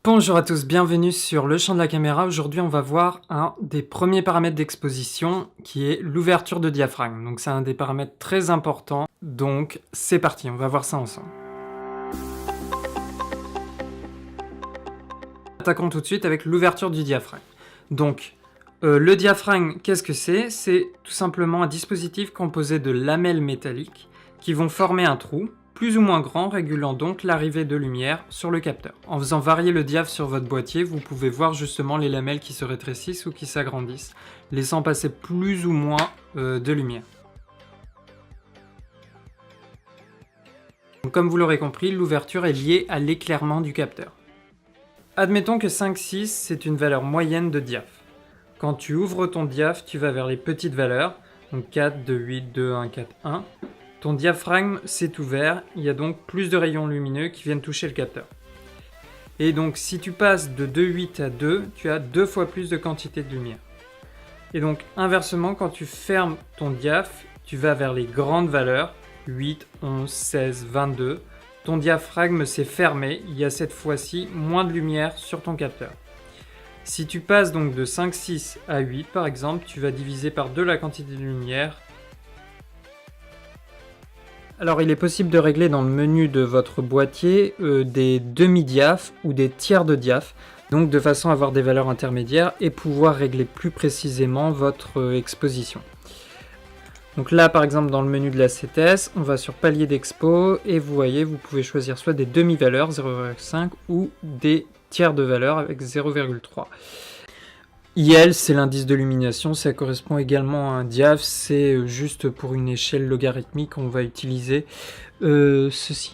Bonjour à tous, bienvenue sur le champ de la caméra. Aujourd'hui, on va voir un des premiers paramètres d'exposition qui est l'ouverture de diaphragme. Donc c'est un des paramètres très importants. Donc c'est parti, on va voir ça ensemble. Attaquons tout de suite avec l'ouverture du diaphragme. Donc le diaphragme, qu'est-ce que c'est? C'est tout simplement un dispositif composé de lamelles métalliques qui vont former un trou plus ou moins grand, régulant donc l'arrivée de lumière sur le capteur. En faisant varier le diaph sur votre boîtier, vous pouvez voir justement les lamelles qui se rétrécissent ou qui s'agrandissent, laissant passer plus ou moins de lumière. Donc, comme vous l'aurez compris, l'ouverture est liée à l'éclairement du capteur. Admettons que 5,6 c'est une valeur moyenne de diaph. Quand tu ouvres ton diaph, tu vas vers les petites valeurs, donc 4, 2, 8, 2, 1, 4, 1. Ton diaphragme s'est ouvert, il y a donc plus de rayons lumineux qui viennent toucher le capteur. Et donc si tu passes de 2,8 à 2, tu as 2 fois plus de quantité de lumière. Et donc inversement, quand tu fermes ton diaph, tu vas vers les grandes valeurs, 8, 11, 16, 22. Ton diaphragme s'est fermé, il y a cette fois-ci moins de lumière sur ton capteur. Si tu passes donc de 5,6 à 8 par exemple, tu vas diviser par 2 la quantité de lumière. Alors il est possible de régler dans le menu de votre boîtier des demi-diaph ou des tiers de diaph, donc de façon à avoir des valeurs intermédiaires et pouvoir régler plus précisément votre exposition. Donc là par exemple dans le menu de la CTS, on va sur palier d'expo et vous voyez, vous pouvez choisir soit des demi-valeurs 0,5 ou des tiers de valeur avec 0,3. IL, c'est l'indice de lumination, ça correspond également à un diaph, c'est juste pour une échelle logarithmique, on va utiliser ceci.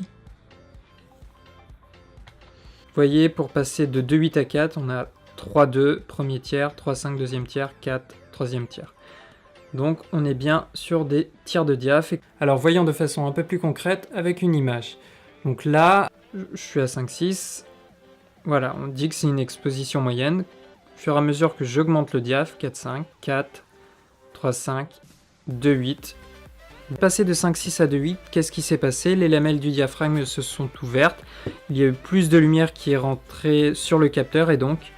Vous voyez, pour passer de 2,8 à 4, on a 3,2, premier tiers, 3,5, deuxième tiers, 4, troisième tiers. Donc on est bien sur des tiers de diaph. Alors voyons de façon un peu plus concrète avec une image. Donc là, je suis à 5,6, voilà, on dit que c'est une exposition moyenne. Au fur et à mesure que j'augmente le diaph, 4,5, 4, 3,5, 2,8. Passé de 5,6 à 2,8, qu'est-ce qui s'est passé? Les lamelles du diaphragme se sont ouvertes, il y a eu plus de lumière qui est rentrée sur le capteur et donc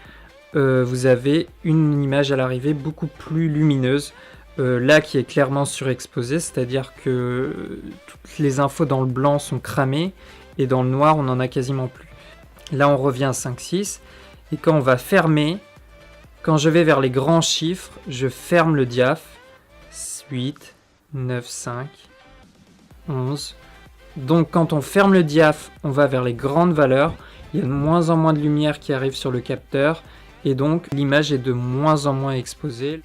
vous avez une image à l'arrivée beaucoup plus lumineuse, là qui est clairement surexposée, c'est-à-dire que toutes les infos dans le blanc sont cramées et dans le noir on n'en a quasiment plus. Là on revient à 5,6 et quand on va fermer, quand je vais vers les grands chiffres, je ferme le diaph, 8, 9, 5, 11. Donc quand on ferme le diaph, on va vers les grandes valeurs, il y a de moins en moins de lumière qui arrive sur le capteur, et donc l'image est de moins en moins exposée.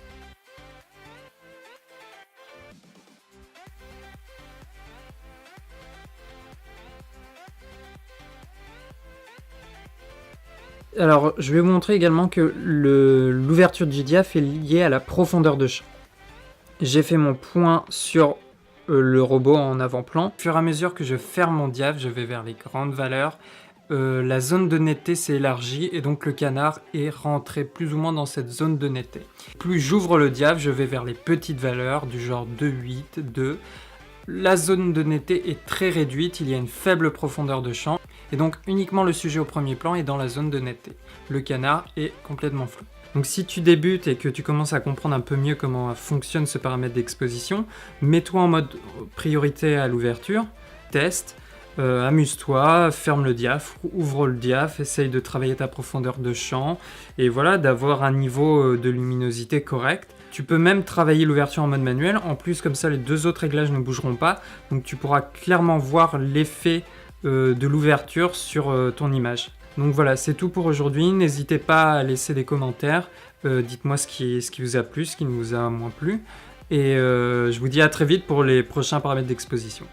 Alors, je vais vous montrer également que l'ouverture du diaph est liée à la profondeur de champ. J'ai fait mon point sur le robot en avant-plan. Au fur et à mesure que je ferme mon diaph, je vais vers les grandes valeurs. La zone de netteté s'est élargie et donc le canard est rentré plus ou moins dans cette zone de netteté. Plus j'ouvre le diaph, je vais vers les petites valeurs du genre 2,8, 2. La zone de netteté est très réduite, il y a une faible profondeur de champ, et donc uniquement le sujet au premier plan est dans la zone de netteté. Le canard est complètement flou. Donc si tu débutes et que tu commences à comprendre un peu mieux comment fonctionne ce paramètre d'exposition, mets-toi en mode priorité à l'ouverture, teste, amuse-toi, ferme le diaph, ouvre le diaph, essaye de travailler ta profondeur de champ, et voilà, d'avoir un niveau de luminosité correct. Tu peux même travailler l'ouverture en mode manuel, en plus comme ça les deux autres réglages ne bougeront pas, donc tu pourras clairement voir l'effet de l'ouverture sur ton image. Donc voilà, c'est tout pour aujourd'hui, n'hésitez pas à laisser des commentaires, dites-moi ce qui vous a plu, ce qui vous a moins plu, et je vous dis à très vite pour les prochains paramètres d'exposition.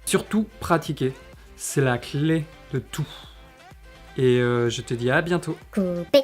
Surtout, pratiquez, c'est la clé de tout. Et je te dis à bientôt. Coupé.